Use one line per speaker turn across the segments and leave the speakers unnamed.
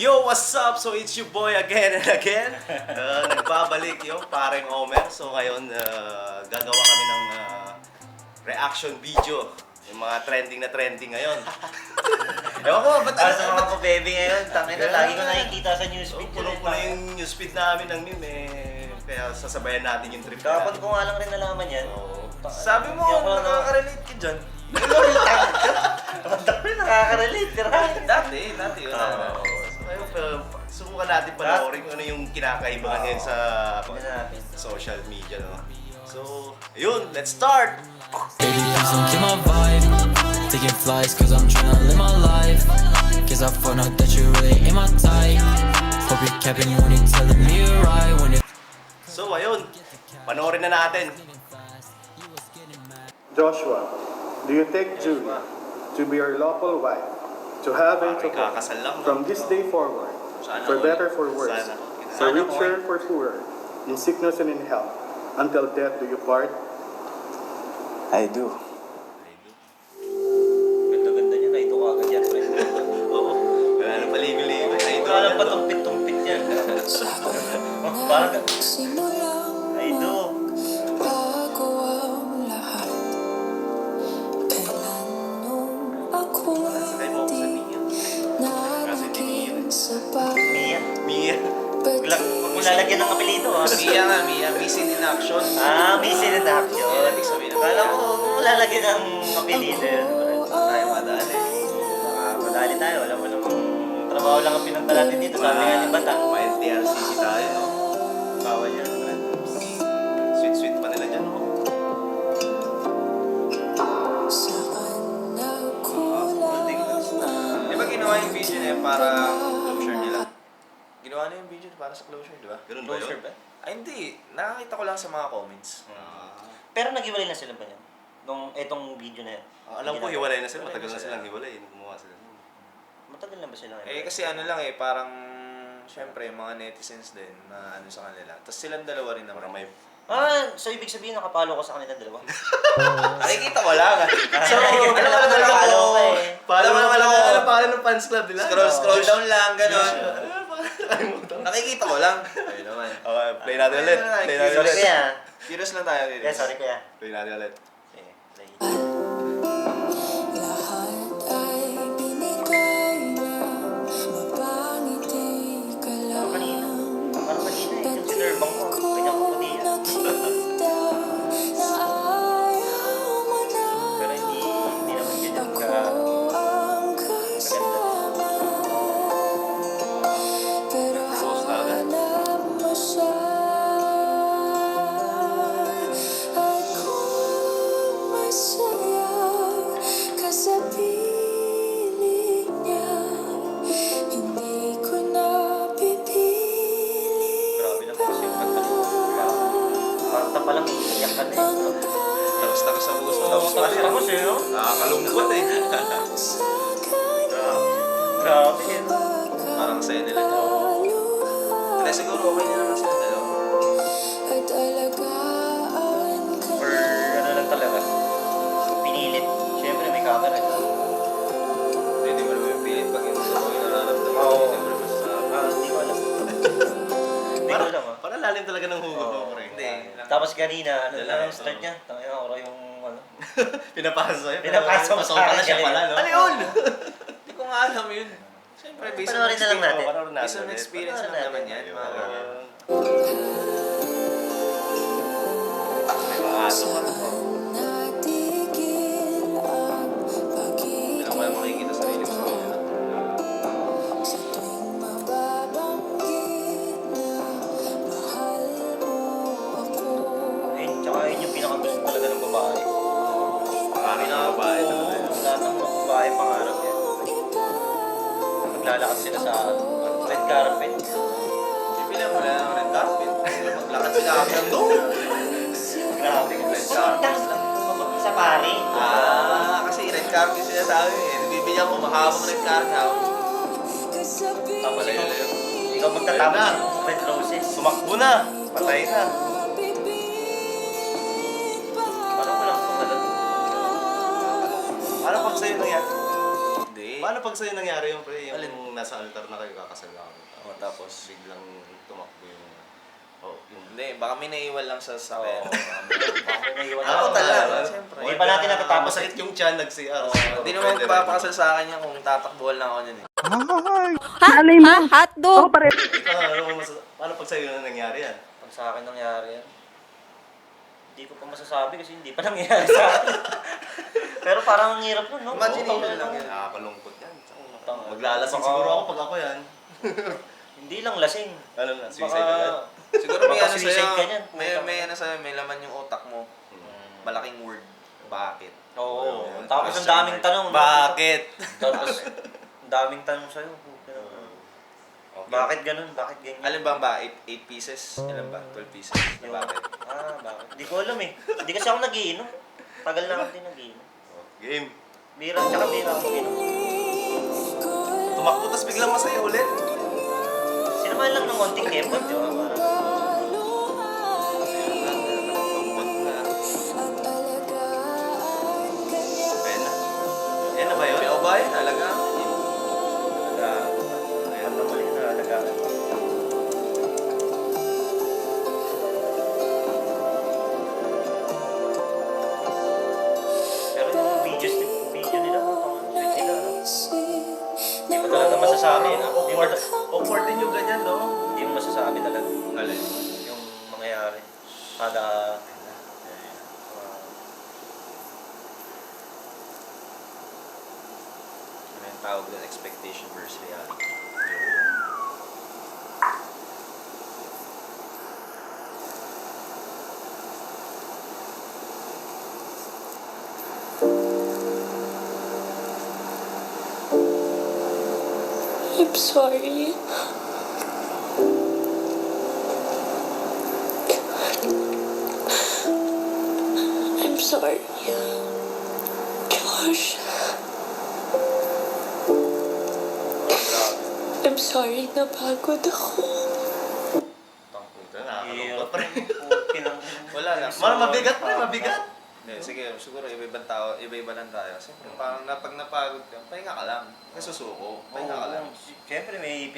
Yo, what's up? So it's your boy again and again. Nagbabalik yung pareng Homer. So ngayon, gagawa kami ng reaction video. Yung mga trending na trending ngayon. Ewan ko, ba't
Para sa mga ko-baby ngayon, tangin na lagi ko nakikita sa newsfeed.
puno-puno yung newsfeed namin ng meme eh. Kaya sasabayan natin yung trip na.
Kapag ko nga lang rin nalaman yan.
Oo.
Sabi mo, nakaka-relate ka dyan.
Tanda ko rin nakaka-relate.
Dati yun. So ngayon, subukan natin panoorin kung ano yung kinakaibahan ngayon sa social media, no? So, ayun, let's start!
Baby, please don't kill my vibe. Taking flights cause I'm tryna live my life. Cause I found out that you really ain't my type. Hope you're capping when you're telling me you're right. When it
So, ayun, panoorin na natin.
Joshua, do you take Julie to be your lawful wife, to have a
Ay,
child
kakasal lang.
from this day forward,
Sana
for
all.
better, for worse,
Sana.
for
Sana
richer, for poorer, in sickness and in health, until death do you part?
I do.
Ganda-ganda niya, naito ka agad yan.
Oo. Ano paligoy-ligoy. Ay, ito.
Parang patumpit-tumpit yan. Parang ay do.
Bago ang lahat, kailan nung ako'y
Sakay mo ako sa Mia. Kasi hindi Mia.
naging sapat.
Mia.
Mia.
Huwag mo lalagyan ng apelido ha.
Mia nga, Mia. Missing in action.
Missing in action.
Yan ang ibig sabihin.
Akala ko, huwag mo lalagyan ng apelido yun.
Tayo madali.
Madali tayo, wala mo namang trabaho lang ang pinunta natin dito. Sabi nga ni Bata.
May TRCC tayo, no?
Bawal yan.
Sweet-sweet pa nila dyan, no?
Saan nagkulang
Di ba ginawa yung video na yun para closure nila? Ginawa na yung video para sa closure, di ba?
Ganun ba
Closure
yun?
ba?
Ay, hindi. Nakakita ko lang sa mga comments.
Pero nag-iwalay na sila ba yan? Nung etong video na yan?
Alam ko, hiwalay na sila. Matagal na silang hiwalay. Gumawa sila.
Matagal na ba sila?
Eh, kasi ano lang eh, parang... Siyempre, mga netizens din na ano sa kanila. Tapos silang dalawa rin naman.
Parang may...
So ibig sabihin nakapalo ko sa kanila dalawa?
Nakikita ko lang.
So,
Alam mo naman nakapalo ko eh.
Paano
Alam mo
naman
naman
ako?
ako.
Ano pangalan ng fans club nila?
Scroll down lang, gano'n.
Nakalimutan.
Nakikita ko lang. Ayun naman.
Okay, play natin ulit. Play natin
Sorry
ulit.
kuya.
Curious lang tayo.
Yeah, sorry kuya.
Play natin ulit.
Sige, play.
lahat ay binigay na mapangiti ka
Parang
lang.
kanina. Parang kanina eh. Yung
Pati
sinerbang ko.
ko
Kanya ko pati yan.
nakita na ayaw mo na.
Pero hindi naman ganyan
Ako
ka...
ang kasama, pero hanap mo siya. At kung masaya ka sa piling niya, hindi ko na pipili
Grabe naman kasi yung kanta mo. Kanta pa lang iiyak ka na eh. no?
Tapos sa puso.
Tapos eh, no?
Nakakalungkot eh.
sa kanya.
Grabe eh.
Parang sa'yo nila. Kaya siguro okay na naman sila dalawa.
At alagaan ka
Or ano lang talaga. Pinilit. Siyempre may camera.
Hindi mo naman yung pilit pag yung nararamdaman.
Oo.
Hindi mo naman masasabi.
Hindi ko alam. Hindi ko alam ah.
Parang lalim talaga ng hugot mo, pre.
Hindi.
Tapos kanina, ano
Dala,
lang ang
ito.
start niya? Tangina ako yung ano.
Pinapasa sa'yo.
Pinapasa mo
Pasok
sa
pala
akin
siya
kanina.
pala, no?
Ano yun? Hindi ko nga alam yun. Siyempre, based on
Panoorin na lang natin.
Panoorin natin
Based on
ulit.
experience lang
Panoorin
naman
natin.
yan. Mga ganyan.
May mga aso ka.
natigil ang
Hindi lang pala makikita sa rin.
sa tuwing mababanggit na mahal mo ako.
Ayun, tsaka yun yung pinakagusto talaga ng babae.
Pangalan ng babae talaga.
Lahat ng mga babae pangarap yan.
Iba
Maglalakad sila sa red carpet.
Bilang wala ng red carpet. Maglakad sila hanggang doon.
Grabe. Pumunta sa pare.
Kasi red carpet sila sa amin eh. Nabibigyan ko mahabang red carpet.
kasabi
Tapos
Layo, layo.
ikaw magtatapos
Ayun na.
ng red roses.
Tumakbo na. Patay na.
bibig pa.
Parang walang kumalat.
Ano pag sa'yo nangyari?
Hindi.
Paano pag sa'yo nangyari yung pre, yung
Alin?
nasa altar na kayo kakasal na kami?
Oh, tapos?
Biglang tumakbo yung... yung...
Hindi, baka may naiwan lang sa sasakyan.
Ako talaga.
Siyempre.
Hindi pa natin natatapos.
Masakit yung tiyan, nag-CR.
Hindi naman magpapakasal sa akin yan kung tatakbuhan lang ako niyan eh.
Hotdog!
Paano pag sa'yo na nangyari yan?
Pag sa akin nangyari yan, hindi ko pa masasabi kasi hindi pa nangyari sa akin. Pero parang ang hirap nun, no?
Imagination lang yan.
Nakakalungkot yan.
Tama.
Maglalasing
Baka-
siguro ako pag ako yan.
Hindi lang lasing.
Ano na, suicide agad?
Siguro may
Baka
ano
suicide
sa'yo,
ka niyan.
may ano sa'yo, may laman yung utak mo. Malaking word. Bakit?
Oo.
Ayun,
Tapos ang
question
daming
mark.
tanong. no?
Bakit?
Tapos, ang daming tanong sa'yo.
Okay.
Bakit ganun? Bakit ganyan?
Alam ba 8 pieces? Ilan ba? 12 pieces?
Yung-
Bakit?
Bakit? Hindi ko alam eh. Hindi kasi ako nagiinom. Tagal na ako din nagiinom.
Game.
Bira, tsaka bira ako nagiinom.
Tumakbo, tapos biglang masaya ulit.
Sinamahan lang ng konting effort, di ba? Parang,
Pagpagpag na.
At alagaan ka niya.
Pena. Yan na ba yun?
May ba yun? Alaga?
ayan na mali na alagaan ko. Pero yung video nila, ang sweet nila, no? Hindi mo talaga masasabi, no?
Awkward din yung ganyan, no?
Hindi mo masasabi talaga
Alin?
yung mangyayari. Kada...
Ano yung tawag doon? Expectation versus reality.
I'm sorry. I'm sorry. Josh. I'm sorry, napagod ako.
Puta, nakakalungkot pa rin.
Wala lang.
Mabigat pa rin, mabigat.
Hindi, sige, siguro iba-ibang tao, iba-iba lang tayo. Siyempre, parang pag napagod ka, pahinga ka lang. Kasi susuko, pahinga ka lang.
Siyempre may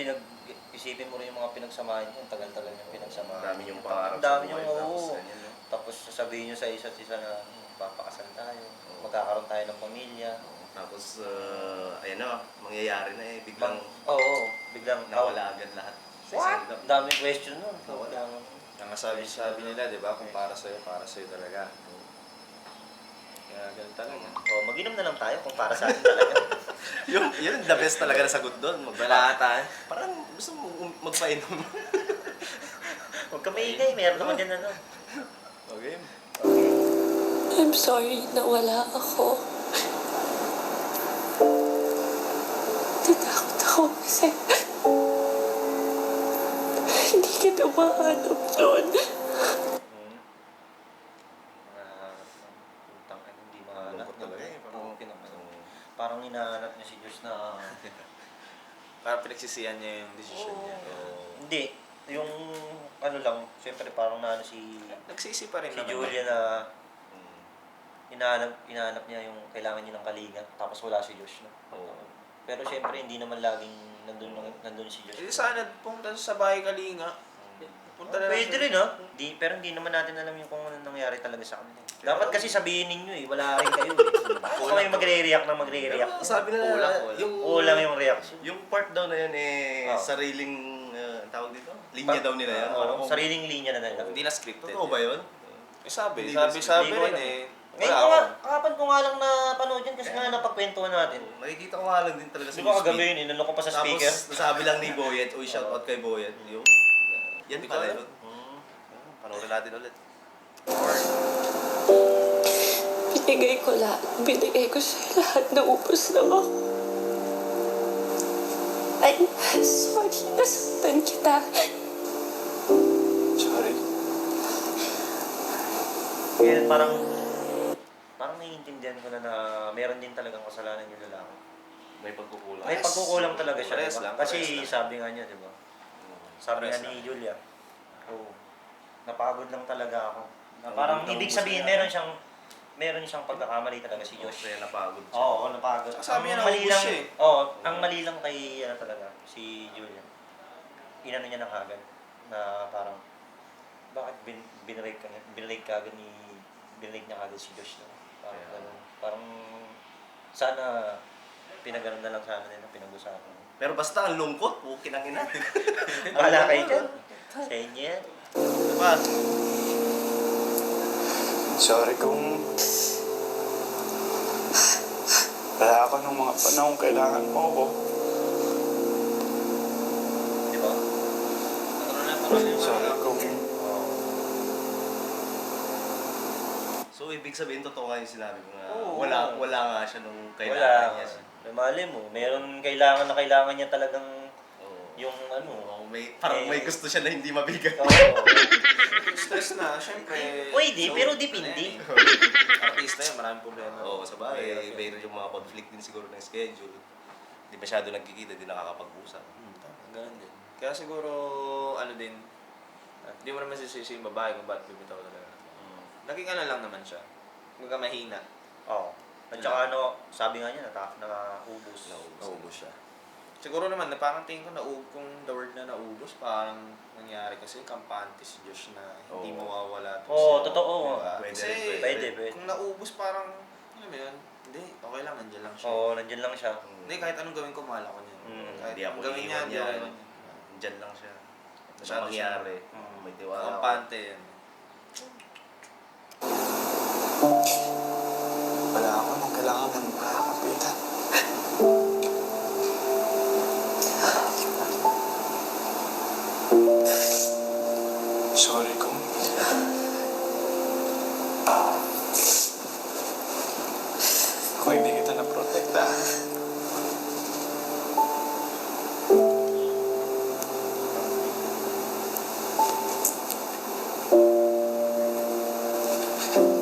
isipin mo rin yung mga pinagsamahan niyo, tagal-tagal yung pinagsamahan.
Dami yung pangarap
Ang dami
sa buhay,
yung
tapos
oo.
ganyan, no?
Tapos sasabihin niyo sa isa't isa na papakasal tayo, magkakaroon tayo ng pamilya.
Tapos, ayan na, mangyayari na eh. Biglang
Oo, biglang
nawala agad lahat.
What? Ang daming question nun.
Nawala.
Ang sabi nila, di ba, kung para sa'yo talaga. Kaya ganun talaga.
Mag-inom na lang tayo kung para sa atin talaga.
yun the best talaga na sagot doon.
Balata.
Parang gusto mo magpainom.
Huwag ka maingay, meron naman dyan ano.
Okay.
I'm sorry na wala ako. Natakot ako kasi hindi kita mahanap doon.
Putang ina, hindi mahanap
Lungkot
niya.
talaga eh, parang-
Parang hinahanap niya si Diyos na...
Parang pinagsisihan niya yung decision niya.
Hindi. Yung ano lang, siyempre parang naano si
Nagsisi pa rin
si
naman.
Julia na hinahanap niya yung kailangan niya ng kalinga tapos wala si Diyos, no? Pero siyempre hindi naman laging nandun si Diyos.
Eh, sana pumunta sa bahay Kalinga. Punta na lang
Pwede rin, ha? Pero hindi naman natin alam yung kung ano nangyari talaga sa kanila. Dapat kasi sabihin ninyo eh, wala rin kayo eh. Kung kayo magre-react na magre-react.
Sabi na
Kulang.
Kulang yung reaction.
yung part daw na yun eh,
Oh.
sariling, tawag dito? Linya daw nila yan.
Oo, sariling linya na nila.
Hindi na scripted.
Totoo ba yun?
Eh, sabi
Hindi
rin
ko
rin
alam.
eh.
Ngayon
Wala
ko nga,
ako.
kahapon ko nga lang napanood yan kasi nga napagkwentuhan natin.
Nakikita ko nga lang din talaga sa
Di ba
newsfeed.
kagabi yun, inano ko pa sa speaker?
Tapos nasabi lang ni Boyet, uy, shoutout kay Boyet. Yung, yan
Hindi ko
pala
alam.
yun. Panoorin natin ulit.
Binigay ko lahat. Binigay ko sa'yo lahat. Naubos lang ako. I'm sorry. Nasaktan kita.
Sorry.
Kaya parang naiintindihan ko na meron din talagang kasalanan yung lalaki.
May pagkukulang.
May pagkukulang talaga siya,
Parehas
diba?
lang,
Kasi
parehas lang.
sabi nga niya, di ba? Sabi nga
Parehas
ni Julia, napagod lang talaga ako. Na parang ibig sabihin, meron siyang meron siyang pagkakamali talaga si Josh.
Kaya napagod siya.
Oo, napagod.
Tsaka sabi niya,
Ang mali
naubos
lang,
siya eh.
Oo, ang mali lang kay talaga, si Julian. Inano niya na kagad na parang bakit binrake niya kagad si Josh na. Parang
Kaya.
ganun. Parang sana pinagano na lang sana nila, pinag-usapan.
Pero basta ang lungkot, bukin ang ina.
Bahala kayo dyan. Sa inyo yan.
Diba?
Sorry kung wala ako nung mga panahon kailangan mo ako.
Di ba?
Sorry kung
So, ibig sabihin, totoo nga yung sinabi ko nga.
Oo.
Wala nga siya nung kailangan niya.
Mali mo, meron kailangan niya talagang
Oo.
yung ano.
Oo, parang may gusto siya na hindi mabigay.
Oo.
Stress na, syempre.
Pwede,
So,
pero depende.
Artista yan, maraming problema.
Oo, sa bagay. Mayroon yung mga conflict din siguro ng schedule. Hindi masyado nagkikita, hindi nakakapag-usap.
Ganun din. Kaya siguro, ano din, hindi mo naman sisisi yung babae kung ba't bibitaw talaga. Naging ano lang naman siya. Kumbaga mahina.
Oo. At saka sabi nga niya, nakaubos.
Naubos siya. Siguro naman, na parang tingin ko kung the word na naubos, parang nangyari kasi kampante si Josh na hindi
Oo.
mawawala.
Oo, totoo.
Pwede
Kasi,
rin,
Pwede.
kung naubos parang, alam mo yun, hindi, okay lang, nandiyan lang siya.
Oo, nandiyan lang siya.
Hindi, kahit anong gawin ko, mahal ako niya. Kahit
Hindi ako
anong gawin niya,
iiwan
hindi
niya.
ako iwan niya.
Diyan lang siya.
Masyado
Ano mangyari?
siya.
May tiwala ako.
Kampante yan.
wala ako nung kailangan mo ng kapitan. Sorry kung hindi kita na-protektahan.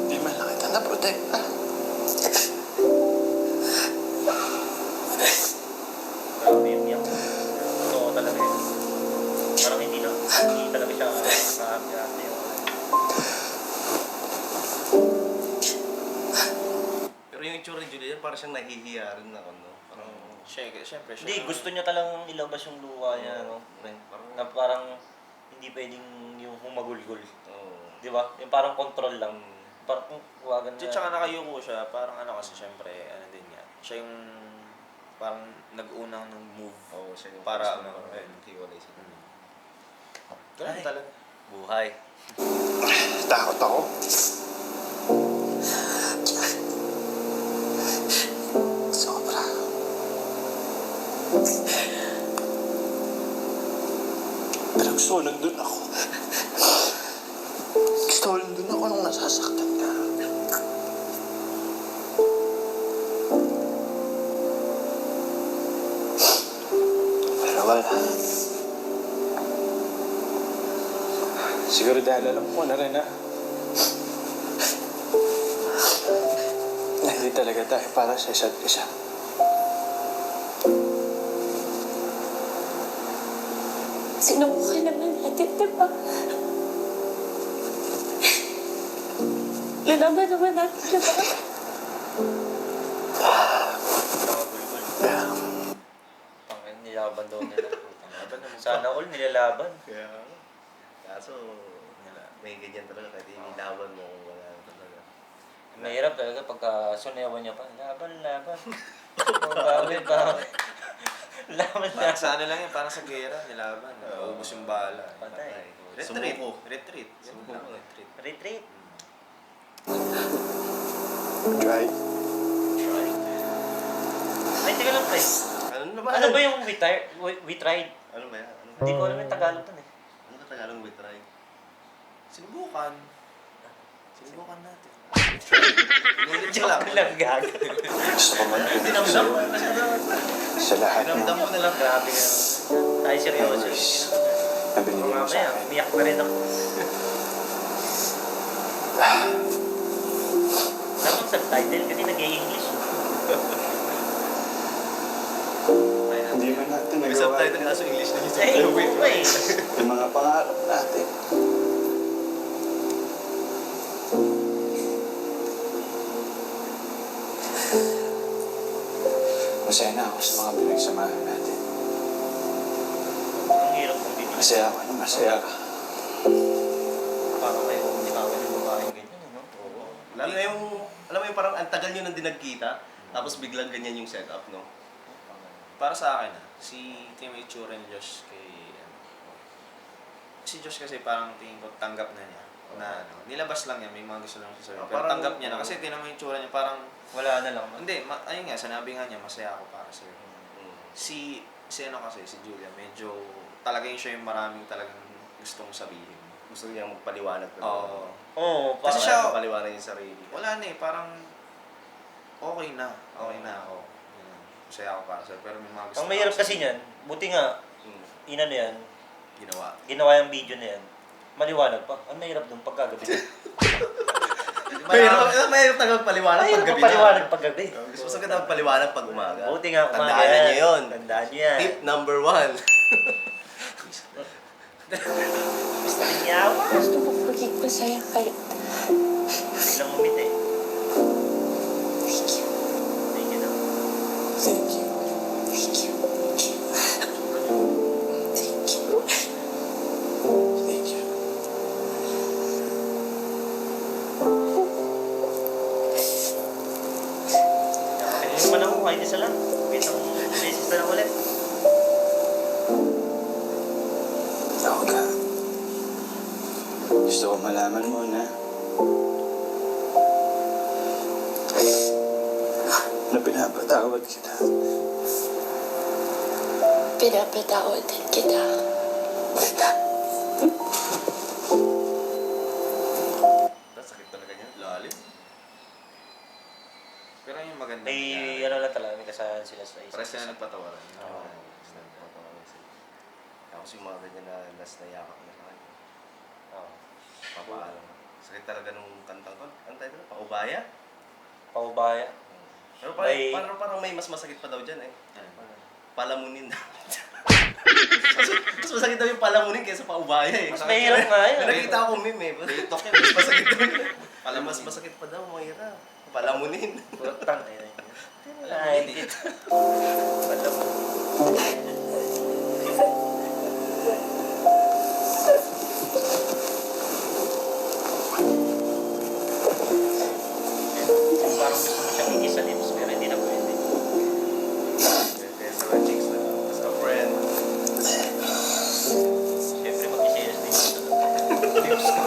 Hindi man lang kita na-protektahan.
Grabe yun yan. Totoo talaga yun. Parang hindi talaga siya nakahati-hati yun.
Pero yung itsura ni Julian, parang siyang nahihiya rin na ano. Parang,
Siyempre, siya.
Hindi, gusto niya talagang ilabas yung luha niya, no? Na parang hindi pwedeng yung humagulgol.
Oo.
Di ba? Yung parang control lang. Parang huwagan na.
Tsaka nakayuko siya, parang ano kasi siyempre, ano din yan. Siya yung parang nag-unang ng move.
Oo, siya yung
Para
first na
ano,
parang kiwalay siya.
Ganun
Ay.
talaga.
Buhay.
Takot ako. Sobra. Pero gusto ko nandun ako. Gusto ko nandun ako nung nasasaktan ka. Pero wala. Siguro dahil alam ko na rin na hindi talaga tayo para sa isa't isa.
Sinubukan naman natin, di ba? Lalaban naman natin, di ba?
Kaya,
Pangin, nilaban daw nila. Sana all nilalaban.
Kaya, kaso, may ganyan talaga. Kasi nilaban mo kung wala talaga.
Mahirap talaga pagka sunewan niya pa. Laban. Bawi. Laban.
Parang sa ano lang yan, parang sa gera, nilaban. Naubos yung bala.
Patay.
Retreat.
Sumuko.
Retreat.
Sumuko.
Retreat.
Retreat.
try.
Ay, teka lang, pre.
Ano naman?
Ano ba yung we tried?
Ano ba yan? Ano ba?
Hindi ko alam yung Tagalog dun eh.
Ano ka Tagalog we try?
Sinubukan. Sinubukan natin.
Joke lang, gag.
Gusto ko man
Dinamdam mo.
sa lahat
Dinamdam mo na lang.
Grabe ka. Tayo seryoso.
memories na binigay mo sa
Mamaya,
akin.
umiyak na rin ako. Tapos subtitle kasi nag-i-English.
Hindi man natin
May
nagawa
subtitle kaso English na yung
Eh,
subtitle.
hindi ba eh.
yung mga pangarap natin. masaya na ako sa mga pinagsamahan natin.
Ang hirap kong bibigyan.
Masaya ako na masaya ka.
Parang kayo binitawan yung babaeng ganyan, no?
Oo. Lalo na yung, alam mo yung parang ang tagal nyo nang dinagkita, tapos biglang ganyan yung setup, no?
Para sa akin, ito yung itsura ni Josh kay... Si Josh kasi parang tingin ko tanggap na niya. Na nilabas lang niya, may mga gusto lang siya sabihin. Pero
Parang-
tanggap niya na. Kasi tinan mo yung itsura niya, parang...
Wala na lang.
Hindi, ayun nga, sinabi nga niya, masaya ako para sa'yo.
Mm.
Si ano kasi, si Julia, medyo talagang siya yung maraming talagang gustong sabihin.
Gusto niyang magpaliwanag.
Oo.
Oo,
Kasi
parang-
siya-
Magpaliwanag yung sarili.
Wala na eh, parang okay na ako. Yun. Masaya ako para sa'yo, pero may mga gusto
Ang mahirap
ako
kasi niyan, buti nga,
Mm.
inano yan,
ginawa.
yung video na yan, maliwanag pa. Ang mahirap dun pagkagabi.
Mahirap na magpaliwanag
Mahirap
pag gabi
paliwanag paggabi.
Mas maganda magpaliwanag pag umaga.
Buti nga umaga
Tandaan niyo yun.
Tandaan niyo yan.
Tip number 1.
Gusto niya ako.
Gusto ko maging masaya kahit
Biglang umiti.
thank you.
Thank you na.
Thank you. Thank you. Thank you.
Thank you.
Kaya naman ako, kahit isa lang. Kitang beses na lang ulit.
Ako ka. Gusto ko malaman mo na pinapatawad kita.
Pinapatawad din kita.
Sakit talaga niya. Lalim.
Pero yung maganda
May ano lang talaga, may kasayahan sila sa isa.
Pares na nagpatawaran.
Oo.
Tapos yung mga ganyan na last na yakap na sa kanya.
Oo.
Papaalam. Sakit talaga nung kantang ko. Ano tayo doon? Paubaya?
Paubaya.
Pero parang,
May-
parang may mas masakit pa daw dyan eh.
Ano?
Palamunin daw. Mas masakit daw yung palamunin kaysa paubaya eh.
Mas mahirap nga yun.
May nakita akong meme eh.
TikTok
Mas masakit daw. Mas masakit pa daw, mahirap. Palamunin.
Putang ina niya.
Alam mo,
Ay,
hindi.
dito. Alam mo. Parang gusto mo siyang igis sa lips, pero hindi na pwede.
Kaya sa mga chicks na as a friend.
Siyempre mag-i-serious din yung lips ko.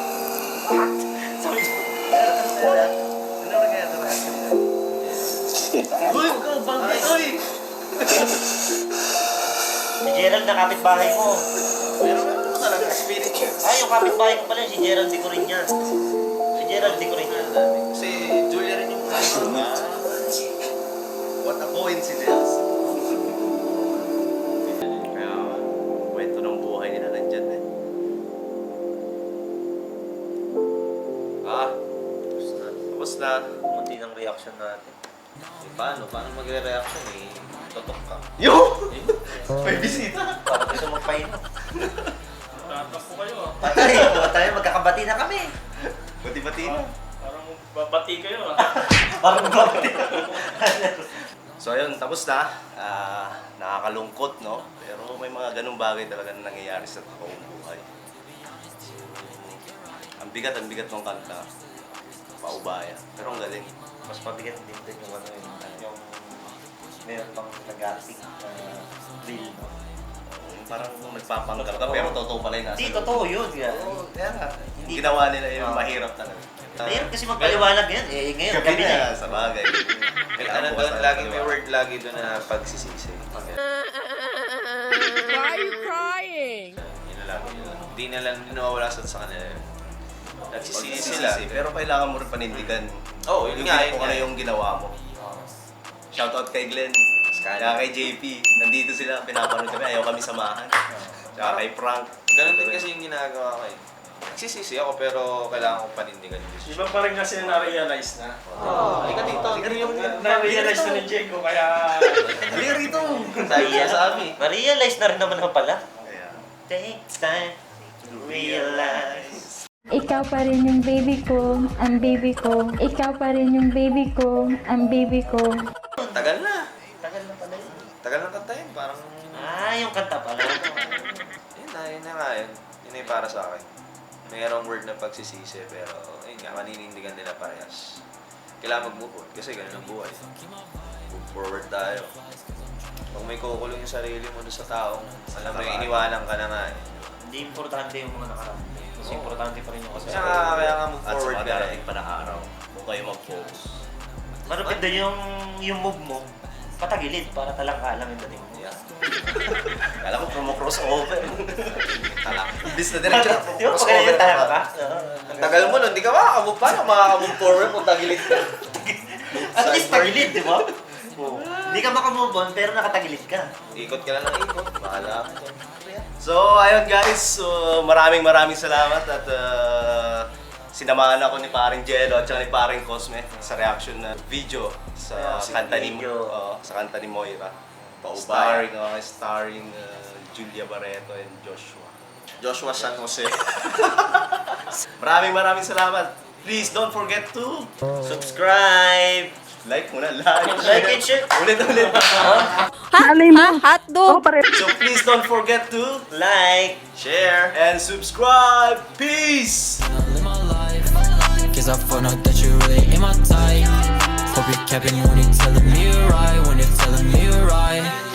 Sabi ko,
Ano na kaya ito? Uy, huwag ka bangkit! Uy!
si Gerald na kapitbahay mo.
Meron naman talaga spirit.
Ay, yung kapitbahay ko pala, si Gerald Di Corinna. Si Gerald Di Corinna.
Kasi Julia rin yung
What a coincidence. Kaya, kwento ng buhay nila nandyan eh. Tapos na.
Kumunti ng reaction natin.
Paano magre-reaction eh? Totok ka.
Yo! May bisita!
Parang gusto magpahinga. Tatakbo kayo ah. Patay, tayo magkakabati na kami.
Bati-bati na.
Parang babati kayo ah.
Parang babati.
So ayun, tapos na. Nakakalungkot, no? Pero may mga ganung bagay talaga na nangyayari sa totoong buhay. Ang bigat ng kanta. Paubaya. Pero ang galing.
Mas mabigat din yung ano yung meron pang nag-acting real, no?
Parang nagpapanggap ka, pero totoo pala yung nasa
Hindi,
loob.
totoo yun.
Oo, kaya nga. Ginawa nila yung
Oo.
mahirap talaga.
Mahirap kasi magpaliwanag yan. Eh, ngayon,
Gabi
gabi na.
na, sa bagay.
Ano doon, laging may word lagi doon na pagsisisi.
Why are you crying?
Yun na lang. Hindi na lang nawawala sa kanila. Nagsisisi sila.
Pero kailangan mo rin panindigan.
Oo, yun nga, yun
Kung
nga.
ano yung ginawa mo. Shoutout kay Glenn. Kaya kay JP. Nandito sila, pinapanood kami. Ayaw kami samahan. Tsaka kay Frank.
Ganun din kasi yung ginagawa ko eh. Nagsisisi ako pero kailangan kong panindigan yung
Di
decision.
ba parang kasi na-realize na?
Halika dito.
Na-realize na ni Diego kaya...
Halika rito!
Tayo sa amin.
Ma-realize na rin naman ako pala.
Kaya,
Takes time to realize.
Ikaw pa rin yung baby ko, ang baby ko. Ikaw pa rin yung baby ko, ang baby ko.
Tagal na.
Tagal na pala yun. yung kanta pala.
Yun na nga yun. Yun na yung para sa akin. Mayroong word na pagsisisi, pero yun nga, maninindigan nila parehas. Kailangan mag-move on, kasi ganun ang buhay. Move forward tayo. Kung may kukulong yung sarili mo doon sa taong, alam mo yung iniwanan ka na nga eh.
Hindi importante yung mga nakaraan. Kasi importante pa rin yung
Kaya
kasama.
kaya nga move
At sa
forward
mga
ka.
darating pa na araw, kung kayo mag-focus.
Marupit doon yung move mo, patagilid para talang-alang yung dating mo.
Yeah.
Kala ko promo-crossover.
Talak.
Imbis na diretso.
Di ba pag ganyan tayo ka?
Ang tagal mo nun, di ka makakamove. Paano makakamove forward kung tagilid ka?
At least tagilid, di ba? Hindi ka makamove on, pero nakatagilid ka.
Ikot ka lang ng ikot. Bahala ka dyan.
So, ayun guys. So, maraming salamat at sinamahan ako ni paring Jello at saka ni paring Cosme sa reaction na video sa kanta ni sa kanta ni Moira. Starring Julia Barreto and Joshua.
Joshua San Jose.
Maraming salamat. Please don't forget to
Subscribe!
like muna, like.
Like and share!
Ulit.
Hotdog!
So please don't forget to
Like!
Share.
and subscribe. Peace!
Live my life, cause I found out that you're really in my type. Hope you're capping when you're telling me you're right, when you're telling me you're right.